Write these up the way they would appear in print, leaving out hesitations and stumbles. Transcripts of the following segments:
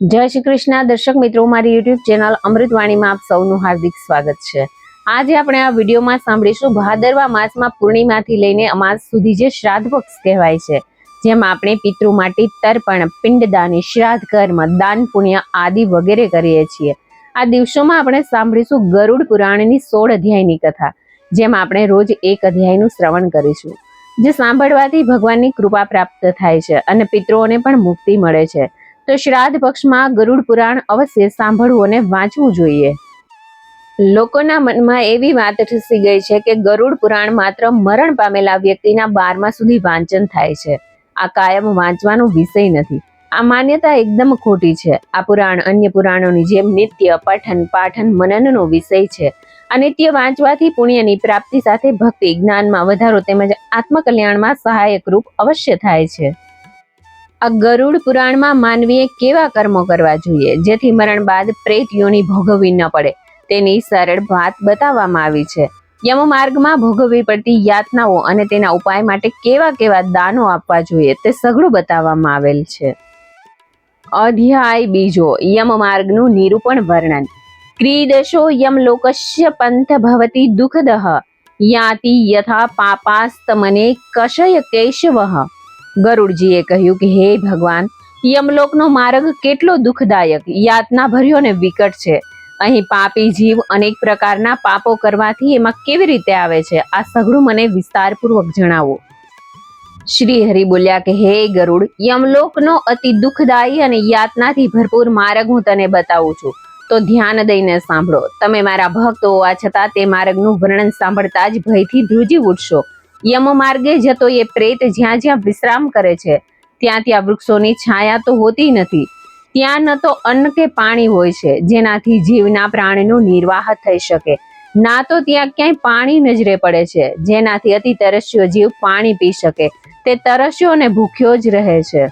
જય શ્રી કૃષ્ણ દર્શક મિત્રો, મારી યુટ્યુબ ચેનલ અમૃતવાણીમાં આપ સૌનું હાર્દિક સ્વાગત છે। આજે આપણે આ વિડીયોમાં સાંભળીશું ભાદરવા માસમાં પૂર્ણિમાથી લઈને અમાસ સુધી જે શ્રાદ્ધ પક્ષ કહેવાય છે, જેમાં આપણે પિતૃ માટે તર્પણ, પિંડદાન, શ્રાદ્ધ કર્મ, દાન પુણ્ય આદિ વગેરે કરીએ છીએ। આ દિવસોમાં આપણે સાંભળીશું ગરુડ પુરાણની 16 અધ્યાયની કથા, જેમાં આપણે રોજ એક અધ્યાયનું શ્રવણ કરીશું, જે સાંભળવાથી ભગવાનની કૃપા પ્રાપ્ત થાય છે અને પિતૃઓને પણ મુક્તિ મળે છે। તો શ્રાદ્ધ પક્ષમાં ગરુડ પુરાણ અવશ્ય સાંભળવું અને વાંચવું જોઈએ। લોકોના મનમાં એવી વાત ઠસી ગઈ છે કે ગરુડ પુરાણ માત્ર મરણ પામેલા વ્યક્તિના 12મા સુધી વાંચન થાય છે। આ કાયમ વાંચવાનો વિષય નથી। આ માન્યતા એકદમ ખોટી છે। આ પુરાણ અન્ય પુરાણોની જેમ નિત્ય પઠન પાઠન મનનનો વિષય છે। આ નિત્ય વાંચવાથી પુણ્યની પ્રાપ્તિ સાથે ભક્તિ, જ્ઞાનમાં વધારો તેમજ આત્મકલ્યાણમાં સહાયક રૂપ અવશ્ય થાય છે। આ ગરુડ પુરાણમાં માનવીએ કેવા કર્મો કરવા જોઈએ જેથી મરણ બાદ પ્રેત યોનિ ભોગવવી ન પડે તેની સરળ વાત બતાવવામાં આવી છે। યમ માર્ગમાં ભોગવવી પડતી યાતનાઓ અને તેના ઉપાય માટે કેવા કેવા દાનો આપવા જોઈએ તે સઘળું બતાવવામાં આવેલ છે। અધ્યાય બીજો, યમ માર્ગનું નિરૂપણ વર્ણન। ક્રીદશો યમ લોકસ્ય પંથ ભવતી દુઃખદઃ યાતિ યથા પાપાસ્તમને કશય કેશવઃ। ગરુડજીએ કહ્યું કે હે ભગવાન, યમલોકનો માર્ગ કેટલો દુઃખદાયક, યાતના ભર્યો ને વિકટ છે। અહીં પાપી જીવ અનેક પ્રકારના પાપો કરવાથી એમાં કેવી રીતે આવે છે, આ સઘળું મને વિસ્તારપૂર્વક જણાવો। શ્રી હરિ બોલ્યા કે હે ગરુડ, યમલોકનો અતિ દુઃખદાયી અને યાતનાથી ભરપૂર માર્ગ હું તને બતાવું છું, તો ધ્યાન દઈને સાંભળો। તમે મારા ભક્ત હોવા છતાં તે માર્ગનું વર્ણન સાંભળતા જ ભયથી ધ્રુજી ઉઠશો। યમ માર્ગે જતો એ પ્રેત જ્યાં જ્યાં વિશ્રામ કરે છે ત્યાં ત્યાં વૃક્ષોની છાયા તો હોતી નથી, ત્યાં ન તો અન્ન કે પાણી હોય છે જેનાથી જીવના પ્રાણનો નિર્વાહ થઈ શકે, ના તો ત્યાં ક્યાંય પાણી નજરે પડે છે જેનાથી અતિ તરસ્યો જીવ પાણી પી શકે, તે તરસ્યો અને ભૂખ્યો જ રહે છે।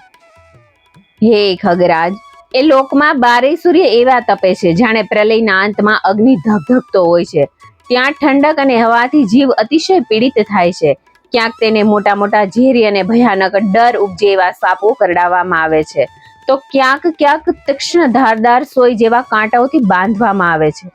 હે ખગરાજ, એ લોકમાં 12 સૂર્ય એવા તપે છે જાણે પ્રલયના અંતમાં અગ્નિ ધગધગતો હોય છે। ત્યાં ઠંડક અને હવાથી જીવ અતિશય પીડિત થાય છે। ક્યાંક તેને મોટા મોટા ઝેરી અને ભયાનક ડર ઉપજે એવા સાપો કરડાવવામાં આવે છે, તો ક્યાંક ક્યાંક તીક્ષ્ણ ધારદાર સોય જેવા કાંટાઓથી બાંધવામાં આવે છે।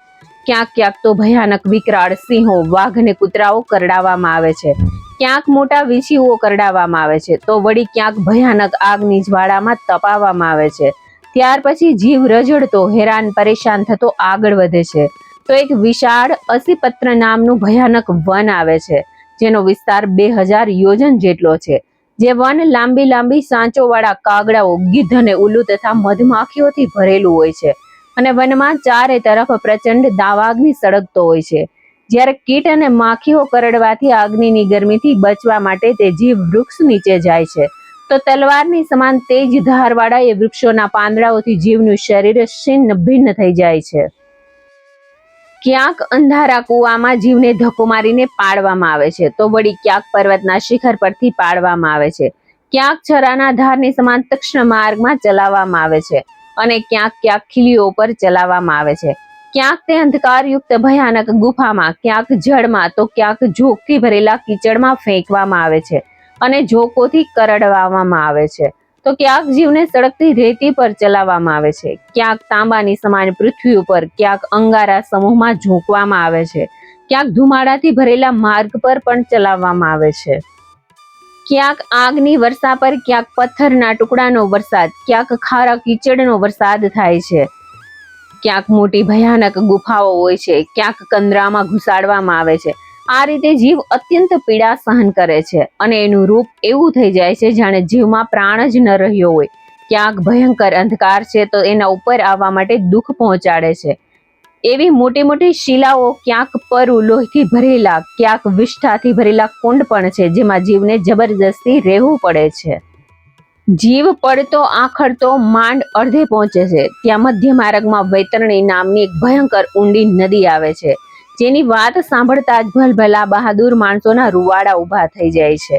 ક્યાંક ક્યાંક તો ભયાનક વિકરાળ સિંહો, વાઘ અને કૂતરાઓ કરડાવવામાં આવે છે। ક્યાંક મોટા વીંછીઓ કરડાવવામાં આવે છે, તો વળી ક્યાંક ભયાનક આગની જ્વાળામાં તપાવવામાં આવે છે। ત્યાર પછી જીવ રઝળતો, હેરાન પરેશાન થતો આગળ વધે છે, તો એક વિશાળ અસીપત્ર નામનું ભયાનક વન આવે છે, જેનો વિસ્તાર 2000 યોજન જેટલો છે। જે વન લાંબી લાંબી સાંચોવાળા કાગડાઓ, ગીધ અને ઉલ્લુ તથા મધમાખીઓથી ભરેલું હોય છે અને વનમાં ચારે તરફ પ્રચંડ દાવાગ્નિ સળગતો હોય છે। જ્યારે કીટ અને માખીઓ કરડવાથી અગ્નિની ગરમીથી બચવા માટે તે જીવ વૃક્ષ નીચે જાય છે, તો તલવારની સમાન તેજ ધારવાળા એ વૃક્ષોના પાંદડાઓથી જીવનું શરીર છિન્ન ભિન્ન થઈ જાય છે। ક્યાંક અંધારા કૂવામાં જીવને ધક્કો મારીને પાડવામાં આવે છે, તો વળી ક્યાંક પર્વતના શિખર પરથી પાડવામાં આવે છે। ક્યાંક છરાના ધારની સમાન તીક્ષ્ણ માર્ગમાં ચલાવવામાં આવે છે અને ક્યાંક ક્યાંક ખીલીઓ પર ચલાવવામાં આવે છે। ક્યાંક તે અંધકારયુક્ત ભયાનક ગુફામાં, ક્યાંક જળમાં, તો ક્યાંક ઝોકથી ભરેલા કીચડમાં ફેંકવામાં આવે છે અને ઝોકોથી કરડવામાં આવે છે, તો ક્યાંક જીવને સળગતી રેતી પર ચલાવવામાં આવે છે। ક્યાંક તાંબાની સમાન પૃથ્વી ઉપર, ક્યાંક અંગારા સમૂહમાં ઝોંકવામાં આવે છે, ક્યાંક ધુમાડાથી ભરેલા માર્ગ પર પણ ચલાવવામાં આવે છે। ક્યાંક આગની વર્ષા પર, ક્યાંક પથ્થરના ટુકડાનો વરસાદ, ક્યાંક ખારા કીચડનો વરસાદ થાય છે। ક્યાંક મોટી ભયાનક ગુફાઓ હોય છે, ક્યાંક કંદરામાં ઘુસાડવામાં આવે છે। આ રીતે જીવ અત્યંત પીડા સહન કરે છે અને એનું રૂપ એવું થઈ જાય છે જાણે જીવમાં પ્રાણ જ ન રહ્યો હોય। ક્યાંક ભયંકર અંધકાર છે, તો એના ઉપર આવવા માટે દુઃખ પહોંચાડે છે એવી મોટી મોટી શિલાઓ, ક્યાંક પરુ લોહીથી ભરેલા, ક્યાંક વિષ્ઠાથી ભરેલા કુંડ પણ છે, જેમાં જીવને જબરજસ્તી રહેવું પડે છે। જીવ પડતો આખડતો માંડ અડધે પહોંચે છે, ત્યાં મધ્ય માર્ગમાં વૈતરણી નામની એક ભયંકર ઊંડી નદી આવે છે, જેની વાત સાંભળતા જ ભલભલા બહાદુર માણસોના રૂવાડા ઊભા થઈ જાય છે।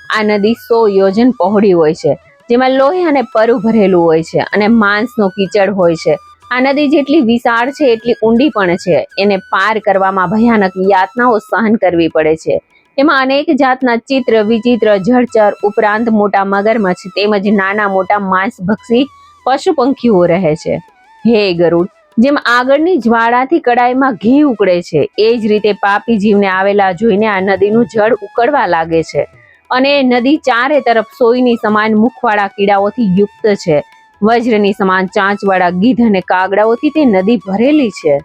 આ નદી 100 યોજન પહોળી હોય છે, જેમાં લોહી અને પરુ ભરેલું હોય છે અને માંસનો કીચડ હોય છે। આ નદી જેટલી વિશાળ છે એટલી ઊંડી પણ છે। એને પાર કરવામાં ભયાનક યાતનાઓ સહન કરવી પડે છે। એમાં અનેક જાતના ચિત્ર વિચિત્ર જળચર ઉપરાંત મોટા મગરમચ્છ તેમજ નાના મોટા માંસભક્ષી પશુ પંખીઓ રહે છે. હે ગરુડ, જેમ આગળની જ્વાળાથી કડાઈમાં ઘી ઉકળે છે, એ જ રીતે પાપી જીવને આવેલા જોઈને આ નદીનું જળ ઉકળવા લાગે છે. અને નદી ચારે તરફ સોયની સમાન મુખવાળા કીડાઓથી યુક્ત છે. વજ્રની સમાન ચાંચવાળા ગીધ અને કાગડાઓથી તે નદી ભરેલી છે.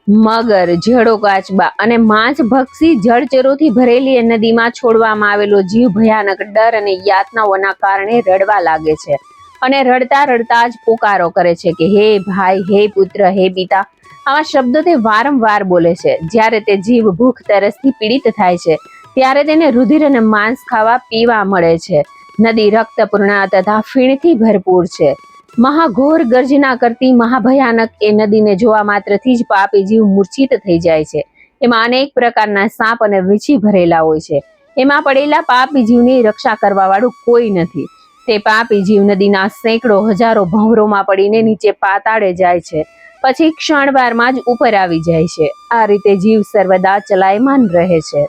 મગર, જેડો કાચબા અને માંસ ભક્ષી જળચરોથી ભરેલી એ નદીમાં છોડવામાં આવેલો જીવ ભયાનક ડર અને યાતનાઓના કારણે રડવા લાગે છે. અને રડતા રડતા જ પોકારો કરે છે કે હે ભાઈ, હે પુત્ર, હે પિતા. આવા શબ્દો તે વારંવાર બોલે છે. જ્યારે તે જીવ ભૂખ તરસથી પીડિત થાય છે, ત્યારે તેને રુધિર અને માંસ ખાવા પીવા મળે છે. નદી રક્તપૂર્ણ તથા ફીણથી ભરપૂર છે. મહાઘોર ગર્જના કરતી મહાભયાનક એ નદીને જોવા માત્રથી જ પાપી જીવ મૂર્છિત થઈ જાય છે. એમાં અનેક પ્રકારના સાપ અને વીછી ભરેલા હોય છે. એમાં પડેલા પાપી જીવની રક્ષા કરવા વાળું કોઈ નથી. તે પાપી જીવ નદીના સેંકડો હજારો ભંવરોમાં પડીને નીચે પાતાળે જાય છે, પછી ક્ષણવારમાં જ ઉપર આવી જાય છે. આ રીતે જીવ સર્વદા ચલાયમાન રહે છે.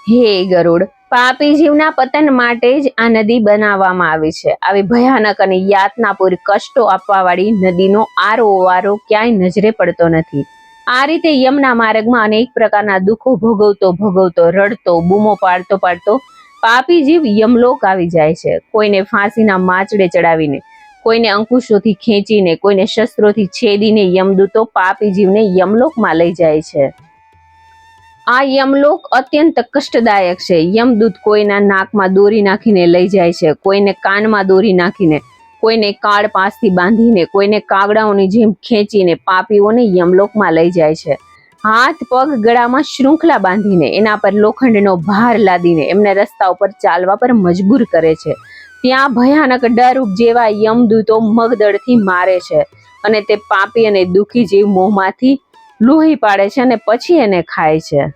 હે ગરુડ, પાપી જીવના પતન માટે જ આ નદી બનાવવામાં આવી છે. આવી ભયાનક અને યાતનાપૂર્ણ કષ્ટો આપવા વાળી નદીનો આરો ક્યાંય નજરે પડતો નથી. આ રીતે યમના માર્ગમાં અનેક પ્રકારના દુઃખો ભોગવતો રડતો બૂમો પાડતો પાપી જીવ યમલોક આવી જાય છે. કોઈને ફાંસીના માચડે ચડાવીને, કોઈને અંકુશોથી ખેંચીને, કોઈને શસ્ત્રોથી છેદીને યમદૂતો પાપી જીવને યમલોકમાં લઈ જાય છે. આ યમલોક અત્યંત કષ્ટદાયક છે. યમદૂત કોઈના નાકમાં દોરી નાખીને લઈ જાય છે, કોઈને કાનમાં દોરી નાખીને, કોઈને કાળ પાંસથી બાંધીને, કોઈને કાગડાઓની જેમ ખેંચીને પાપીઓને યમલોકમાં લઈ જાય છે. હાથ પગ ગળામાં શૃંખલા બાંધીને, એના પર લોખંડનો ભાર લાદીને એમને રસ્તા ઉપર ચાલવા પર મજબૂર કરે છે. ત્યાં ભયાનક ડર ઉપજેવા યમદૂતો મગદળથી મારે છે અને તે પાપી અને દુઃખી જીવ મોંમાંથી લોહી પાડે છે અને પછી એને ખાય છે.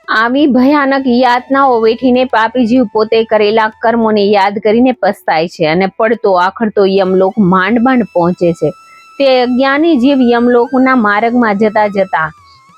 આવી ભયાનક યાતનાઓ વેઠીને પાપી જીવ પોતે કરેલા કર્મોને યાદ કરીને પસ્તાય છે અને પડતો આખડતો યમલોક માંડ પહોંચે છે. તે અજ્ઞાની જીવ યમલોકના માર્ગમાં જતા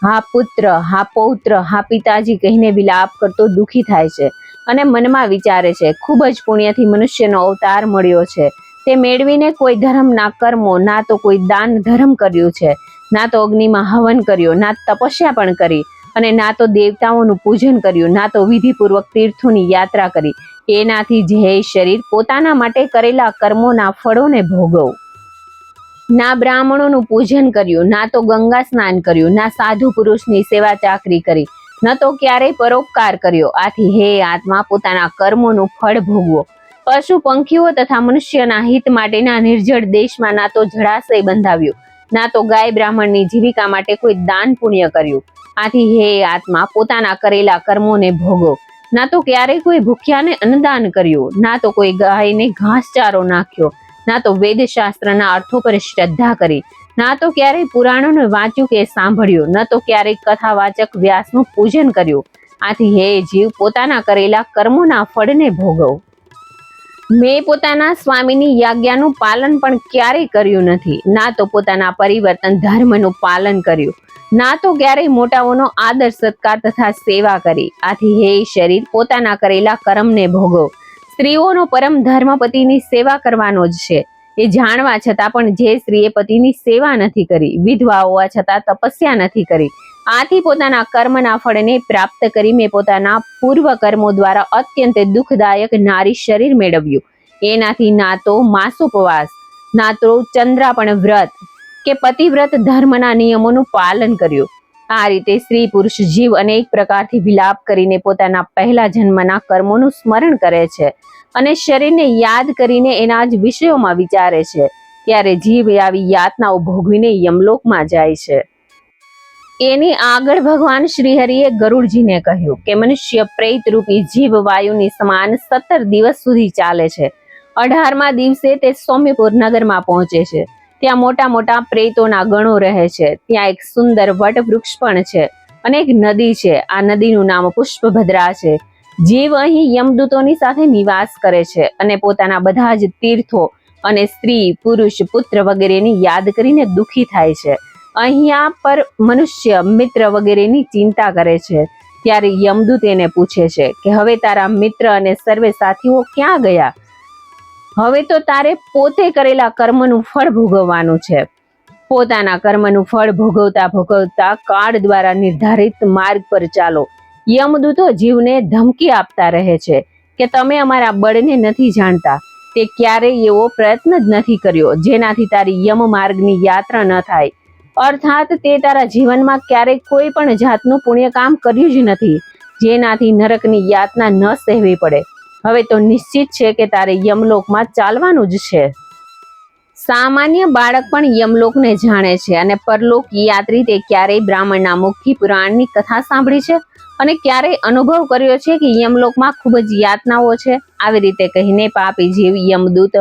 હા પુત્ર, હા પૌત્ર, હા પિતાજી કહીને વિલાપ કરતો દુઃખી થાય છે અને મનમાં વિચારે છે, ખૂબ જ પુણ્યથી મનુષ્યનો અવતાર મળ્યો છે. તે મેળવીને કોઈ ધર્મના કર્મો, ના તો કોઈ દાન ધર્મ કર્યું છે, ના તો અગ્નિમાં હવન કર્યો, ના તપસ્યા પણ કરી, અને ના તો દેવતાઓનું પૂજન કર્યું, ના તો વિધિપૂર્વક તીર્થોની યાત્રા કરી. એનાથી જે શરીર પોતાના માટે કરેલા કર્મોના ફળોને ભોગવ. ના બ્રાહ્મણોનું પૂજન કર્યું, ના તો ગંગા સ્નાન કર્યું, ના સાધુ પુરુષની સેવા ચાકરી કરી, ન તો ક્યારેય પરોપકાર કર્યો. આથી હે આત્મા, પોતાના કર્મોનું ફળ ભોગવો. પશુ પંખીઓ તથા મનુષ્યના હિત માટેના નિર્જળ દેશમાં ના તો જળાશય બંધાવ્યું, ના તો ગાય બ્રાહ્મણની જીવિકા માટે કોઈ દાન પુણ્ય કર્યું. આથી હે આત્મા, પોતાના કરેલા કર્મોને ભોગવ. ના તો ક્યારેય કોઈ ભૂખ્યાને અન્નદાન કર્યું, ના તો કોઈ ગાયને ઘાસચારો નાખ્યો, ના તો વેદશાસ્ત્રના અર્થો પર શ્રદ્ધા કરી, ના તો ક્યારેય પુરાણોને વાંચ્યું કે સાંભળ્યું, ન તો ક્યારેય કથાવાચક વ્યાસનું પૂજન કર્યું. આથી હે જીવ, પોતાના કરેલા કર્મોના ફળને ભોગવ. મેં પોતાના સ્વામીની આજ્ઞાનું પાલન પણ ક્યારેય કર્યું નથી, ના તો પોતાના પરિવર્તન ધર્મનું પાલન કર્યું, ના તો ક્યારેય મોટાઓનો આદર સત્કાર તથા સેવા કરી. આથી હે શરીર, પોતાના કરેલા કર્મને ભોગવ. સ્ત્રીઓનો પરમ ધર્મ પતિની સેવા કરવાનો જ છે. એ જાણવા છતાં પણ જે સ્ત્રીએ પતિની સેવા નથી કરી, વિધવા હોવા છતાં તપસ્યા નથી કરી, આથી પોતાના કર્મના ફળને પ્રાપ્ત કરી મેં પોતાના પૂર્વ કર્મો દ્વારા અત્યંત દુઃખદાયક નારી શરીર મેળવ્યું. એનાથી ના તો માસોપવાસ, ના તો ચંદ્રાપણ વ્રત કે પતિવ્રત ધર્મના નિયમોનું પાલન કર્યું. આ રીતે સ્ત્રી પુરુષ જીવ અનેક પ્રકારથી વિલાપ કરીને પોતાના પહેલા જન્મના કર્મોનું સ્મરણ કરે છે અને શરીરને યાદ કરીને એના જ વિષયોમાં વિચારે છે. ત્યારે જીવ આવી યાતનાઓ ભોગવીને યમલોકમાં જાય છે. એની આગળ ભગવાન શ્રીહરિએ ગરુડજીને કહ્યું કે મનુષ્ય પ્રેત રૂપી જીવ વાયુની સમાન 17 દિવસ સુધી ચાલે છે. 18મા દિવસે તે સૌમ્યપુર નગરમાં પહોંચે છે. ત્યાં મોટા મોટા પ્રેતોના ગણો રહે છે. ત્યાં એક સુંદર વટવૃક્ષ પણ છે અને એક નદી છે. આ નદીનું નામ પુષ્પભદ્રા છે. જીવ અહીં યમદૂતોની સાથે નિવાસ કરે છે અને પોતાના બધા જ તીર્થો અને સ્ત્રી, પુરુષ, પુત્ર વગેરેની યાદ કરીને દુઃખી થાય છે. અહીંયા પર મનુષ્ય, મિત્ર વગેરેની ચિંતા કરે છે. ત્યારે યમદૂત એને પૂછે છે કે હવે તારા મિત્ર અને સર્વે સાથીઓ ક્યાં ગયા? હવે તો તારે પોતે કરેલા કર્મનું ફળ ભોગવવાનું છે. પોતાના કર્મનું ફળ ભોગવતા ભોગવતા કાળ દ્વારા નિર્ધારિત માર્ગ પર ચાલો. યમદૂતો જીવને ધમકી આપતા રહે છે કે તમે અમારા બળને નથી જાણતા. તે ક્યારેય એવો પ્રયત્ન જ નથી કર્યો જેનાથી તારી યમ માર્ગની યાત્રા ન થાય. અર્થાત તે તારા જીવનમાં ક્યારેય કોઈ પણ જાતનું પુણ્ય કામ કર્યું જ નથી જેનાથી નરકની યાતના ન સહેવી પડે. હવે તો નિશ્ચિત છે કે તારે યમલોકમાં ચાલવાનું જ છે. સામાન્ય બાળક પણ યમલોકને જાણે છે અને પરલોક યાત્રી તે ક્યારેય બ્રાહ્મણના મુખથી પુરાણની કથા સાંભળી છે અને ક્યારેય અનુભવ કર્યો છે કે યમલોકમાં ખૂબ જ યાતનાઓ છે. આવી રીતે કહીને પાપી જીવ યમદૂત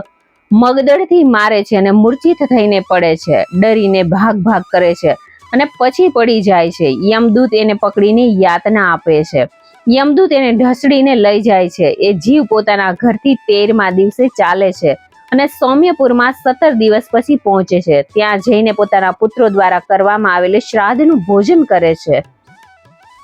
મગદળથી મારે છે અને મૂર્છિત થઈને પડે છે, ડરીને ભાગ ભાગ કરે છે અને પછી પડી જાય છે. યમદૂત એને પકડીને યાતના આપે છે. યમદૂત એને ઢસડીને લઈ જાય છે. એ જીવ પોતાના ઘરથી 13મા દિવસે ચાલે છે અને સૌમ્યપુરમાં 17 દિવસ પછી પહોંચે છે. ત્યાં જઈને પોતાના પુત્રો દ્વારા કરવામાં આવેલ શ્રાદ્ધનું ભોજન કરે છે.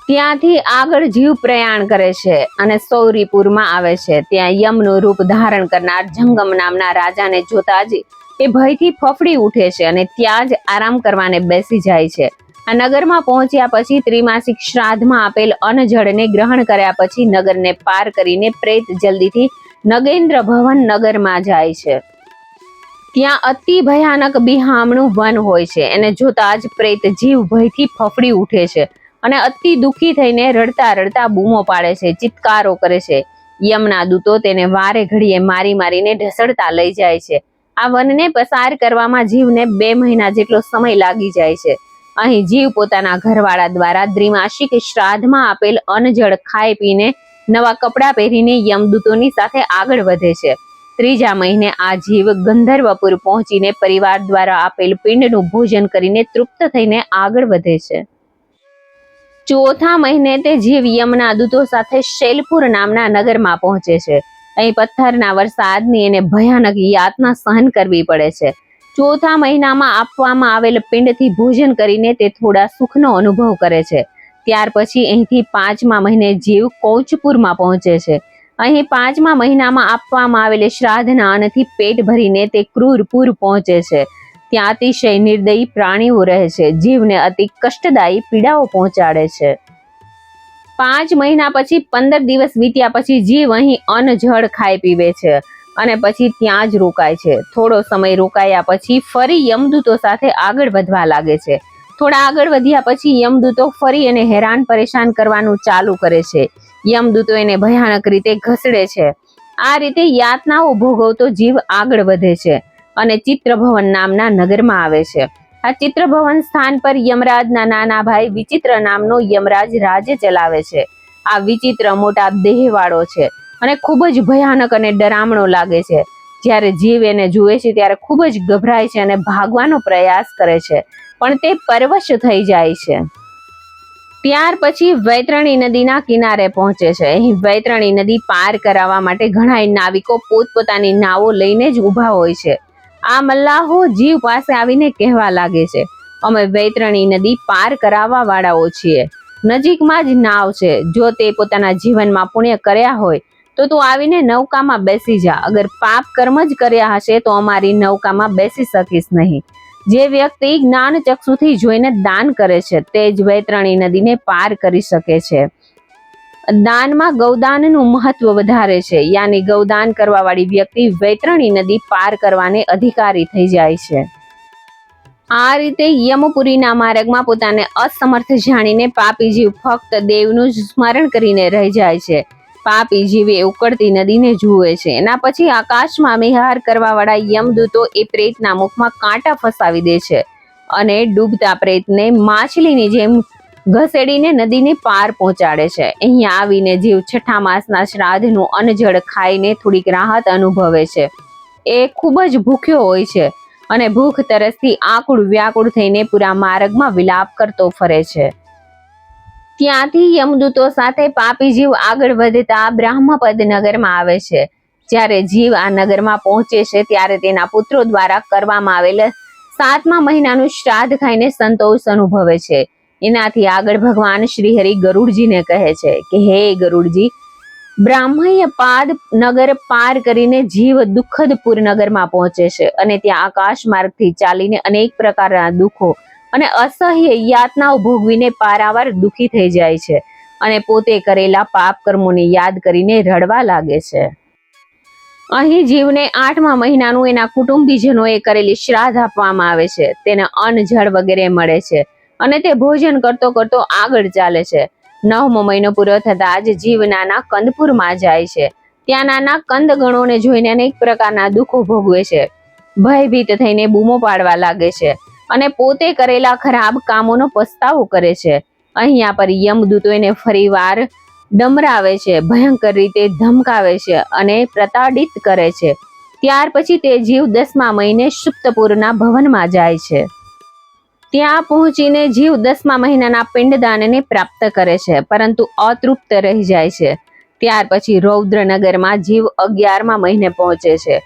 ત્યાંથી આગળ જીવ પ્રયાણ કરે છે અને સૌરીપુરમાં આવે છે. ત્યાં યમનું રૂપ ધારણ કરનાર જંગમ નામના રાજાને જોતા જ એ ભયથી ફફડી ઉઠે છે અને ત્યાં જ આરામ કરવાને બેસી જાય છે. આ નગરમાં પહોંચ્યા પછી ત્રિમાસિક શ્રાદ્ધમાં આપેલ અન્નજળને ગ્રહણ કર્યા પછી નગરને પાર કરીને પ્રેત જલ્દીથી નગેન્દ્ર ભવન નગરમાં જાય છે. ત્યાં અતિ ભયાનક બિહામણું વન હોય છે. એને જોતા જ પ્રેત જીવ ભયથી ફફડી ઉઠે છે અને અતિ દુઃખી થઈને રડતા રડતા બૂમો પાડે છે, ચિત્કારો કરે છે. યમના દૂતો તેને વારે ઘડીએ મારી મારીને ઢસડતા લઈ જાય છે. આ વનને પસાર કરવામાં જીવને 2 મહિના જેટલો સમય લાગી જાય છે. અહીં જીવ પોતાના ઘરવાળા દ્વારા દ્વિમાસિક શ્રાદ્ધમાં આપેલ અન્નજળ ખાઈ પીને નવા કપડાં પહેરીને યમદૂતોની સાથે આગળ વધે છે. 3જા મહિને આ જીવ ગંધર્વપુર પહોંચીને પરિવાર દ્વારા આપેલ પિંડનું ભોજન કરીને તૃપ્ત થઈને આગળ વધે છે. 4થા મહિને તે જીવ યમના દૂતો સાથે શૈલપુર નામના નગરમાં પહોંચે છે. અહીં પથ્થરના વરસાદની એને ભયાનક યાતના સહન કરવી પડે છે. 4થા મહિનામાં આપવામાં આવેલ પિંડથી ભોજન કરીને તે થોડા સુખનો અનુભવ કરે છે. ત્યાર પછી અહીંથી 5મા મહિને જીવ કૌચપુરમાં પહોંચે છે. અહીં 5મા મહિનામાં આપવામાં આવેલ શ્રાદ્ધના અન્નથી પેટ ભરીને તે ક્રૂરપુર પહોંચે છે. ત્યાં અતિશય નિર્દયી પ્રાણીઓ રહે છે. જીવને અતિ કષ્ટદાયી પીડાઓ પહોંચાડે છે. 5 મહિના પછી 15 દિવસ વીત્યા પછી જીવ અહીં અન્ન જળ ખાઈ પીવે છે અને પછી ત્યાં જ રોકાય છે. થોડો સમય રોકાયા પછી ફરી યમદૂતો સાથે આગળ વધવા લાગે છે. થોડા આગળ વધ્યા પછી યમદૂતો ફરી એને હેરાન પરેશાન કરવાનું ચાલુ કરે છે. યમદૂતો એને ભયાનક રીતે ઘસડે છે. આ રીતે યાતનાઓ ભોગવતો જીવ આગળ વધે છે અને ચિત્રભવન નામના નગરમાં આવે છે. આ ચિત્રભવન સ્થાન પર યમરાજના નાના ભાઈ વિચિત્ર નામનો યમરાજ રાજ્ય ચલાવે છે. આ વિચિત્ર મોટા દેહવાળો છે અને ખૂબ જ ભયાનક અને ડરામણો લાગે છે. જ્યારે જીવ એને જુએ છે ત્યારે ખૂબ જ ગભરાય છે અને ભાગવાનો પ્રયાસ કરે છે, પણ તે પરવશ થઈ જાય છે. ત્યાર પછી વૈતરણી નદીના કિનારે પહોંચે છે. અહીં વૈતરણી નદી પાર કરાવવા માટે ઘણા નાવિકો પોતપોતાની નાવો લઈને જ ઊભા હોય છે. આ મલ્લાહો જીવ પાસે આવીને કહેવા લાગે છે, અમે વૈતરણી નદી પાર કરાવવા વાળાઓ છીએ. નજીકમાં જ નાવ છે. જો તે પોતાના જીવનમાં પુણ્ય કર્યા હોય તો તું આવીને નૌકામાં બેસી જા. અગર પાપ કર્મ જ કર્યા હશે તો અમારી નૌકામાં બેસી શકીશ નહીં. જે વ્યક્તિ જ્ઞાન ચક્ષુથી જોઈને દાન કરે છે તે જ વૈતરણી નદીને પાર કરી શકે છે. દાનમાં ગૌદાનનું મહત્વ વધારે છે. યાની ગૌદાન કરવા વાળી વ્યક્તિ વૈતરણી નદી પાર કરવાને અધિકારી થઈ જાય છે. આ રીતે યમપુરીના માર્ગમાં પોતાને અસમર્થ જાણીને પાપી જીવ ફક્ત દેવનું જ સ્મરણ કરીને રહી જાય છે. પાપી જીવે ઉકળતી નદીને જુએ છે. એના પછી આકાશમાં વિહાર કરવા વાળા યમદૂતો એ પ્રેતના મુખમાં કાંટા ફસાવી દે છે અને ડૂબતા પ્રેતને માછલીની જેમ ઘસેડીને નદીને પાર પહોંચાડે છે. અહીંયા આવીને જીવ 6ઠા માસના શ્રાદ્ધનું અન્નજળ ખાઈને થોડીક રાહત અનુભવે છે. એ ખૂબ જ ભૂખ્યો હોય છે અને ભૂખ તરસથી આકુળ વ્યાકુળ થઈને પૂરા માર્ગમાં વિલાપ કરતો ફરે છે. ત્યાંથી યમદૂતો સાથે પાપી જીવ આગળ વધતા બ્રહ્મપદ નગરમાં આવે છે. જ્યારે જીવ આ નગરમાં પહોંચે છે ત્યારે તેના પુત્રો દ્વારા કરવામાં આવેલ 7મા મહિનાનું શ્રાદ્ધ ખાઈને સંતોષ અનુભવે છે. એનાથી આગળ ભગવાન શ્રીહરિ ગરુડજીને કહે છે કે હે ગરુડજી, બ્રાહ્મય પાદ નગર પાર કરીને જીવ દુઃખદપુર નગરમાં પહોંચે છે અને ત્યાં આકાશ માર્ગથી ચાલીને અનેક પ્રકારના દુઃખો અને અસહ્ય યાતનાઓ ભોગવીને પારાવાર દુઃખી થઈ જાય છે અને પોતે કરેલા પાપ કર્મોને યાદ કરીને રડવા લાગે છે. અહીં જીવને 8મા મહિનાનું એના કુટુંબીજનોએ કરેલી શ્રાદ્ધ આપવામાં આવે છે. તેને અન્ન જળ વગેરે મળે છે અને તે ભોજન કરતો કરતો આગળ ચાલે છે. 9મો મહિનો પૂરો થતા જ જીવ નાના કંદપુરમાં જાય છે. ત્યાં નાના કંદ ગણોને જોઈને અનેક પ્રકારના દુઃખો ભોગવે છે. ભયભીત થઈને બૂમો પાડવા લાગે છે અને પોતે કરેલા ખરાબ કામોનો પસ્તાવો કરે છે. અહીંયા પર યમદૂતો એને ફરીવાર ડમરાવે છે, ભયંકર રીતે ધમકાવે છે અને પ્રતાડિત કરે છે. ત્યાર પછી તે જીવ 10મા મહિને સુપ્તપુરના ભવનમાં જાય છે. ત્યાં પહોંચીને જીવ 10મા મહિનાના પિંડદાનને પ્રાપ્ત કરે છે, પરંતુ અતૃપ્ત રહી જાય છે. ત્યાર પછી રૌદ્રનગરમાં જીવ 11મા મહિને પહોંચે છે.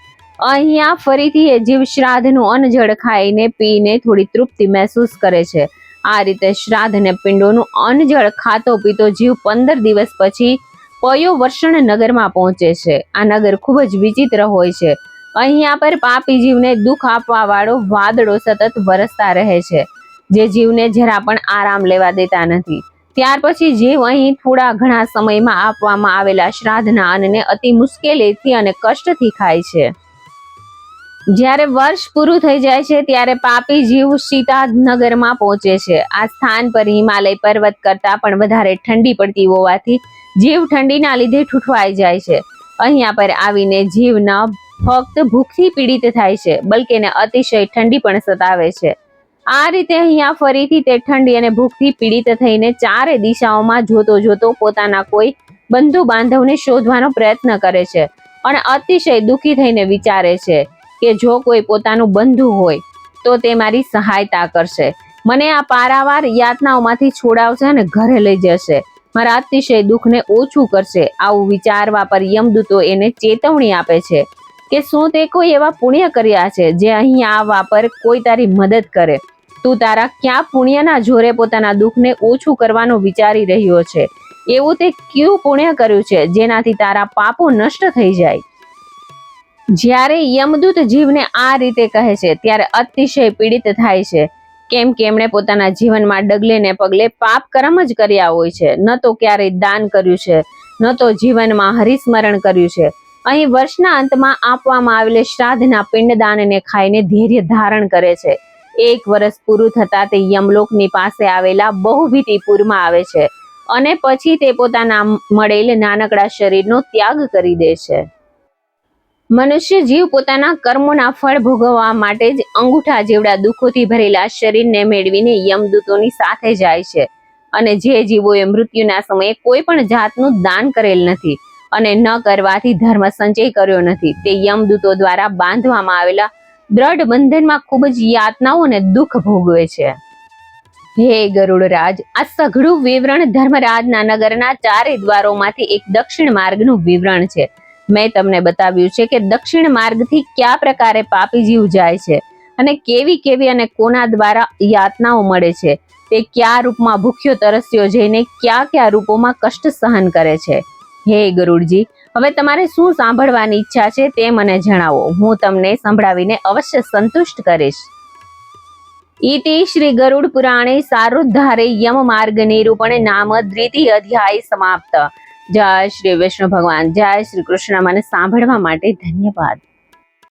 અહીંયા ફરીથી એ જીવ શ્રાદ્ધનું અન્ન જળ ખાઈને પીને થોડી તૃપ્તિ મહેસૂસ કરે છે. આ રીતે શ્રાદ્ધ અને પિંડોનું અન્ન જળ ખાતો પીતો જીવ 15 દિવસ પછી પયોવર્ષણ નગરમાં પહોંચે છે. આ નગર ખૂબ જ વિચિત્ર હોય છે. અહીંયા પર પાપી જીવને દુઃખ આપવા વાળો વાદળો સતત વરસતા રહે છે, જે જીવને જરા પણ આરામ લેવા દેતા નથી. ત્યાર પછી જીવ અહીં થોડા ઘણા સમયમાં આપવામાં આવેલા શ્રાદ્ધના અન્નને અતિ મુશ્કેલીથી અને કષ્ટથી ખાય છે. જ્યારે વર્ષ પૂરું થઈ જાય છે ત્યારે પાપી જીવ સીતા નગરમાં પહોંચે છે. આ સ્થાન પર હિમાલય પર્વત કરતા પણ વધારે ઠંડી પડતી હોવાથી જીવ ઠંડીના લીધે ઠૂઠવાઈ જાય છે. અહીંયા પર આવીને જીવ ન ફક્ત ભૂખથી પીડિત થાય છે, બલકે એને અતિશય ઠંડી પણ સતાવે છે. આ રીતે અહીંયા ફરીથી તે ઠંડી અને ભૂખથી પીડિત થઈને ચારે દિશાઓમાં જોતો જોતો પોતાના કોઈ બંધુ બાંધવને શોધવાનો પ્રયત્ન કરે છે અને અતિશય દુઃખી થઈને વિચારે છે કે જો કોઈ પોતાનું બંધુ હોય તો તે મારી સહાયતા કરશે, મને આ પારાવાર યાતનાઓમાંથી છોડાવશે અને ઘરે લઈ જશે, મારા અતિશય દુઃખને ઓછું કરશે. આવું વિચારવા પર યમદૂતો એને ચેતવણી આપે છે કે શું તે કોઈ એવા પુણ્ય કર્યા છે જે અહીં આવવા પર કોઈ તારી મદદ કરે? તું તારા ક્યાં પુણ્યના જોરે પોતાના દુઃખને ઓછું કરવાનું વિચારી રહ્યો છે? એવું તે કયું પુણ્ય કર્યું છે જેનાથી તારા પાપો નષ્ટ થઈ જાય? જ્યારે યમદૂત જીવને આ રીતે કહે છે ત્યારે અતિશય પીડિત થાય છે, કેમ કે એમણે પોતાના જીવનમાં ડગલે ને પગલે પાપ કર્મ જ કર્યા હોય છે. ન તો ક્યારેય દાન કર્યું છે, ન તો જીવનમાં હરિસ્મરણ કર્યું છે. અહીં વર્ષના અંતમાં આપવામાં આવેલ શ્રાદ્ધના પિંડદાનને ખાઈને ધૈર્ય ધારણ કરે છે. 1 વર્ષ પૂરું થતા તે યમલોકની પાસે આવેલા બહુભીટીપુરમાં આવે છે અને પછી તે પોતાના મળેલ નાનકડા શરીરનો ત્યાગ કરી દે છે. મનુષ્ય જીવ પોતાના કર્મોના ફળ ભોગવવા માટે જ અંગૂઠા જેવડા દુઃખોથી ભરેલા શરીરને મેળવીને યમદૂતોની સાથે જાય છે. અને જે જીવોએ મૃત્યુના સમયે કોઈ પણ જાતનું દાન કરેલ નથી અને ન કરવાથી ધર્મ સંચય કર્યો નથી, તે યમદૂતો દ્વારા બાંધવામાં આવેલા દ્રઢ બંધનમાં ખૂબ જ યાતનાઓ અને દુઃખ ભોગવે છે. હે ગરુડરાજ, આ સઘળું વિવરણ ધર્મરાજના નગરના 4 દ્વારોમાંથી એક દક્ષિણ માર્ગનું વિવરણ છે. મેં તમને બતાવ્યું છે કે દક્ષિણ માર્ગથી કયા પ્રકારે પાપી જીવ જાય છે અને કેવી કેવી અને કોના દ્વારા યાતનાઓ મળે છે, તે કયા રૂપમાં ભૂખ્યો તરસ્યો જઈને કયા રૂપોમાં કષ્ટ સહન કરે છે. હે ગરુડજી, હવે તમારે શું સાંભળવાની ઈચ્છા છે તે મને જણાવો, હું તમને સંભળાવીને અવશ્ય સંતુષ્ટ કરીશ. इति श्री गरुड़ पुराणे सारोद्धारे यम मार्ग निरूपण नाम द्वितीय अध्याय समाप्त. जय श्री विष्णु भगवान. जय श्री कृष्ण. મને સાંભળવા માટે ધન્યવાદ.